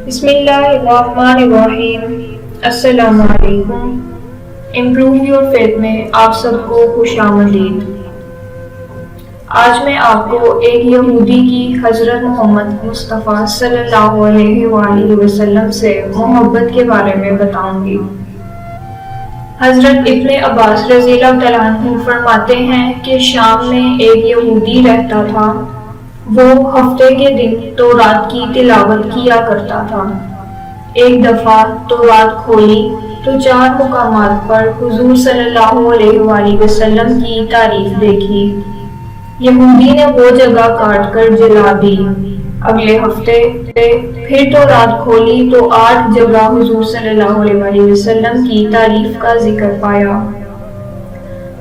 بسم اللہ الرحمن الرحیم۔ السلام علیکم۔ امپروو یور فیتھ میں آپ سب کو خوش آمدید۔ آج میں آپ کو ایک یہودی کی حضرت محمد مصطفیٰ صلی اللہ علیہ وآلہ وسلم سے محبت کے بارے میں بتاؤں گی۔ حضرت ابن عباس رضی اللہ تعالیٰ عنہ فرماتے ہیں کہ شام میں ایک یہودی رہتا تھا۔ وہ ہفتے کے دن تورات کی تلاوت کیا کرتا تھا۔ ایک دفعہ تورات کھولی تو 4 مقامات پر حضور صلی اللہ علیہ وآلہ وسلم کی تعریف دیکھی۔ یہودی نے وہ جگہ کاٹ کر جلا دی۔ اگلے ہفتے پھر تورات کھولی تو 8 جگہ حضور صلی اللہ علیہ وآلہ وسلم کی تعریف کا ذکر پایا۔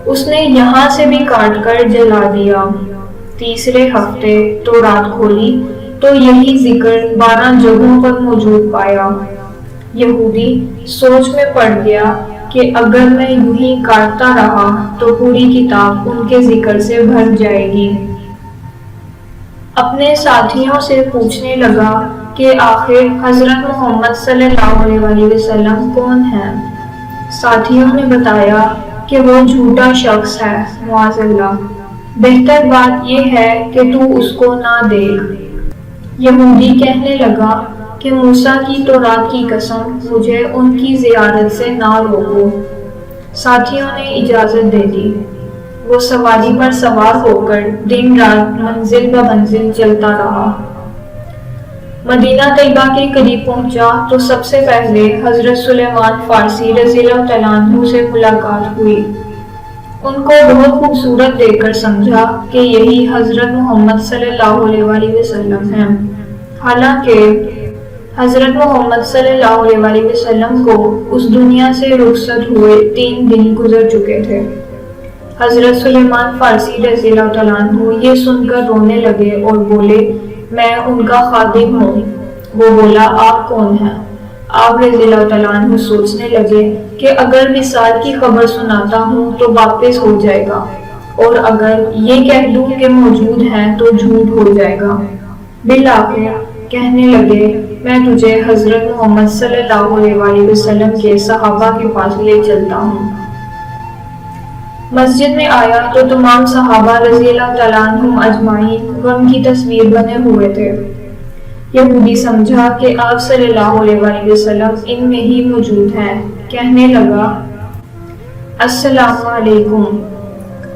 اس نے یہاں سے بھی کاٹ کر جلا دیا۔ تیسرے ہفتے تورات کھولی تو یہی ذکر 12 جگہوں پر موجود پایا۔ یہودی سوچ میں پڑ گیا کہ اگر میں یوں ہی کاٹتا رہا تو پوری کتاب ان کے ذکر سے بھر جائے گی۔ اپنے ساتھیوں سے پوچھنے لگا کہ آخر حضرت محمد صلی اللہ علیہ وآلہ وسلم کون ہیں؟ ساتھیوں نے بتایا کہ وہ جھوٹا شخص ہے، معاذ اللہ۔ بہتر بات یہ ہے کہ تو اس کو نہ دیکھ۔ یہودی کہنے لگا کہ موسیٰ کی تورات کی قسم، مجھے ان کی زیارت سے نہ روکو۔ ساتھیوں نے اجازت دے دی۔ وہ سواری پر سوار ہو کر دن رات منزل بہ منزل چلتا رہا۔ مدینہ طیبہ کے قریب پہنچا تو سب سے پہلے حضرت سلیمان فارسی رضی اللہ تعالیٰ عنہ سے ملاقات ہوئی۔ ان کو بہت خوبصورت دیکھ کر سمجھا کہ یہی حضرت محمد صلی اللہ علیہ وآلہ وسلم ہیں۔ حالانکہ حضرت محمد صلی اللہ علیہ وآلہ وسلم کو اس دنیا سے رخصت ہوئے 3 دن گزر چکے تھے۔ حضرت سلیمان فارسی رضی اللہ تعالیٰ عنہ یہ سن کر رونے لگے اور بولے، میں ان کا خادم ہوں۔ وہ بولا، آپ کون ہیں؟ آپ رضی اللہ تعالیٰ عنہ سوچنے لگے کہ اگر وصال کی خبر سناتا ہوں تو واپس ہو جائے گا، اور اگر یہ کہہ دوں کہ موجود ہیں تو جھوٹ ہو جائے گا۔ بالآخر کہنے لگے، میں تجھے حضرت محمد صلی اللہ علیہ وآلہ وسلم کے صحابہ کے پاس لے چلتا ہوں۔ مسجد میں آیا تو تمام صحابہ رضی اللہ تعالیٰ عنہم اجمعین غم کی تصویر بنے ہوئے تھے۔ یہودی سمجھا کہ آپ صلی اللہ علیہ وآلہ وسلم ان میں ہی موجود ہیں۔ کہنے لگا، السلام علیکم۔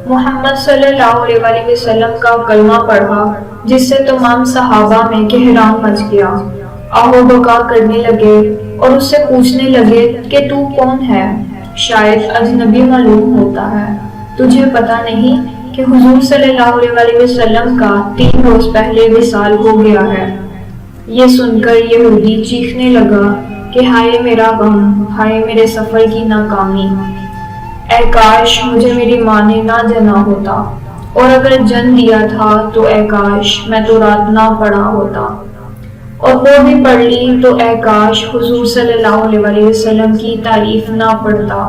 محمد صلی اللہ علیہ وآلہ وسلم کا کلمہ پڑھا، جس سے تمام صحابہ میں کہرام مچ گیا۔ آہو بکا کرنے لگے اور اس سے پوچھنے لگے کہ تو کون ہے؟ شاید اجنبی معلوم ہوتا ہے۔ تجھے پتہ نہیں کہ حضور صلی اللہ علیہ وآلہ وسلم کا 3 روز پہلے وصال ہو گیا ہے؟ یہ سن کر یہودی چیخنے لگا کہ ہائے میرا غم، ہائے میرے سفر کی ناکامی۔ اے کاش مجھے میری ماں نے نہ جنا ہوتا، اور اگر جن دیا تھا تو اے کاش میں تورات نہ پڑھا ہوتا، اور وہ بھی پڑھ لی تو اے کاش حضور صلی اللہ علیہ وآلہ وسلم کی تعریف نہ پڑھتا،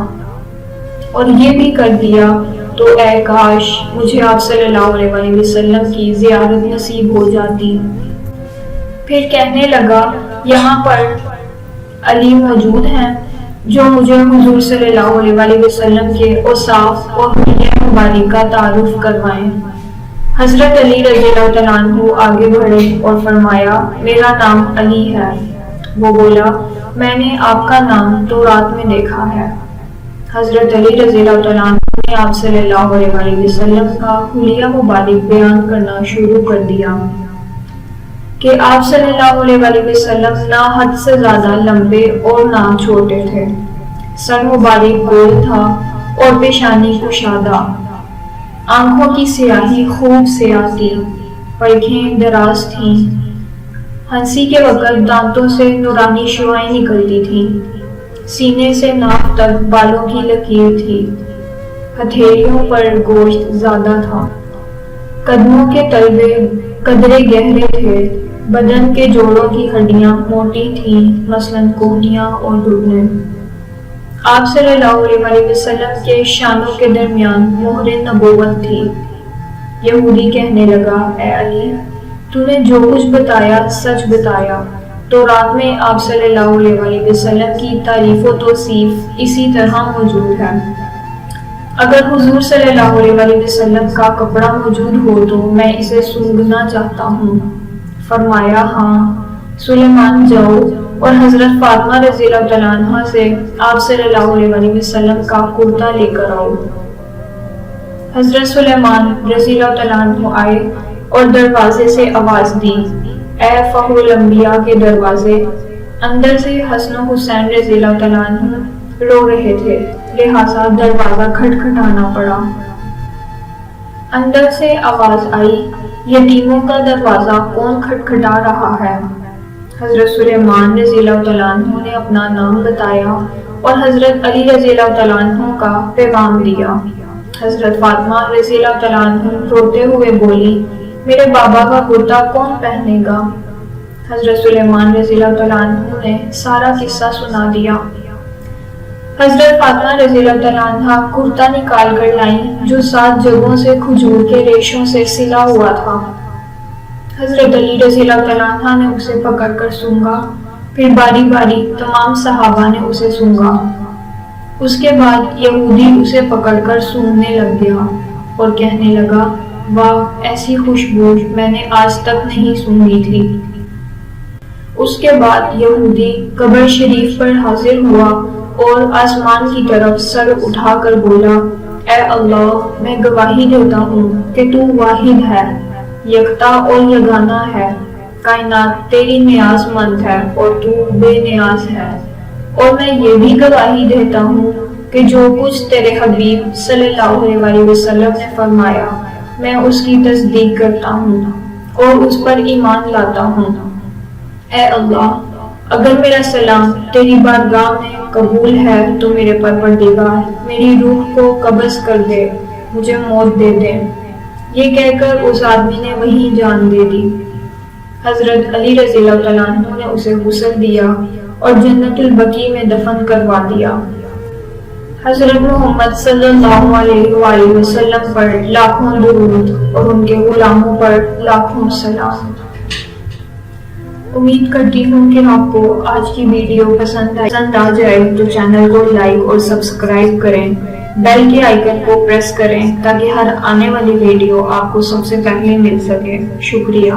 اور یہ بھی کر دیا تو اے کاش مجھے آپ صلی اللہ علیہ وآلہ وسلم کی زیارت نصیب ہو جاتی۔ پھر کہنے لگا، یہاں پر علی موجود ہیں جو مجھے حضور صلی اللہ علیہ وآلہ وسلم کے اوصاف اور حلیہ مبارک کا تعارف کروائیں۔ حضرت علی رضی اللہ تعالیٰ عنہ آگے بڑھے اور فرمایا، میرا نام علی ہے۔ وہ بولا، میں نے آپ کا نام تورات میں دیکھا ہے۔ حضرت علی رضی اللہ تعالیٰ عنہ نے آپ صلی اللہ علیہ وآلہ وسلم کا حلیہ مبارک بیان کرنا شروع کر دیا کہ آپ صلی اللہ علیہ وآلہ وسلم نہ حد سے زیادہ لمبے اور نہ چھوٹے تھے۔ سر مبارک گول تھا اور پیشانی کشادہ، آنکھوں کی سیاہی خوب سیاہ تھی، پلکیں دراز تھیں، ہنسی کے وقت دانتوں سے نورانی شعاعیں نکلتی تھیں، سینے سے ناک تک بالوں کی لکیر تھی، ہتھیلیوں پر گوشت زیادہ تھا، قدموں کے تلوے قدرے گہرے تھے، بدن کے جوڑوں کی ہڈیاں موٹی تھیں، مثلاً کونیاں اور گھٹنے۔ آپ صلی اللہ علیہ وآلہ وسلم کے شانوں کے درمیان مہر نبوت تھی۔ یہودی کہنے لگا، اے علی، تو نے جو کچھ بتایا سچ بتایا، تو رات میں آپ صلی اللہ علیہ وآلہ وسلم کی تعریف و توصیف اسی طرح موجود ہے۔ اگر حضور صلی اللہ علیہ وآلہ وسلم کا کپڑا موجود ہو تو میں اسے سونگھنا چاہتا ہوں۔ فرمایا ہاں۔ سلیمان جاؤ اور حضرت فاطمہ رضی اللہ تعالیٰ عنہ سے آپ صلی اللہ علیہ وآلہ وسلم کا کرتا لے کر آؤ۔ حضرت سلیمان رضی اللہ تعالیٰ عنہ آئے اور دروازے سے آواز دی، اے فخر الانبیاء کے دروازے۔ اندر سے حسن و حسین رضی اللہ تعالیٰ عنہ رو رہے تھے، لہٰذا دروازہ کھٹکھٹانا پڑا۔ اندر سے آواز آئی، یتیموں کا دروازہ کون کھٹکھٹا رہا ہے؟ حضرت سلیمان رضی اللہ تعالیٰ عنہ نے اپنا نام بتایا اور حضرت علی رضی اللہ تعالیٰ عنہ کا پیغام دیا۔ حضرت فاطمہ رضی اللہ تعالیٰ عنہ روتے ہوئے بولی، میرے بابا کا کرتا کون پہنے گا؟ حضرت سلیمان رضی اللہ تعالیٰ عنہ نے سارا قصہ سنا دیا۔ حضرت فاطمہ رضی اللہ تعالیٰ عنہ کرتا نکال کر لائیں جو 7 جگہوں سے کھجور کے ریشوں سے سلا ہوا تھا۔ حضرت علی رضی اللہ تعالیٰ عنہ نے اسے پکڑ کر سونگا، پھر باری باری تمام صحابہ نے اسے سونگا۔ اس کے بعد یہودی اسے پکڑ کر سونگنے لگ گیا اور کہنے لگا، واہ، ایسی خوشبو میں نے آج تک نہیں سونگی تھی۔ اس کے بعد یہودی قبر شریف پر حاضر ہوا اور آسمان کی طرف سر اٹھا کر بولا، اے اللہ، میں گواہی دیتا ہوں کہ تو واحد ہے، یکتا اور یگانہ ہے، کائنات تیری نیاز مند ہے اور تو بے نیاز ہے، اور میں یہ بھی گواہی دیتا ہوں کہ جو کچھ تیرے حبیب صلی اللہ علیہ وسلم نے فرمایا میں اس کی تصدیق کرتا ہوں اور اس پر ایمان لاتا ہوں۔ اے اللہ، اگر میرا سلام تیری بارگاہ میں قبول ہے تو میرے پروردگار میری روح کو قبض کر دے، مجھے موت دے دے۔ یہ کہہ کر اس آدمی نے وہیں جان دے دی۔ حضرت علی رضی اللہ تعالیٰ عنہ نے اسے غسل دیا اور جنت البقیع میں دفن کروا دیا۔ حضرت محمد صلی اللہ علیہ وآلہ وسلم پر لاکھوں درود اور ان کے غلاموں پر لاکھوں سلام۔ امید کرتی ہوں کہ آپ کو آج کی ویڈیو پسند آ جائے تو چینل کو لائک اور سبسکرائب کریں، بیل کے آئیکن کو پریس کریں تاکہ ہر آنے والی ویڈیو آپ کو سب سے پہلے مل سکے۔ شکریہ۔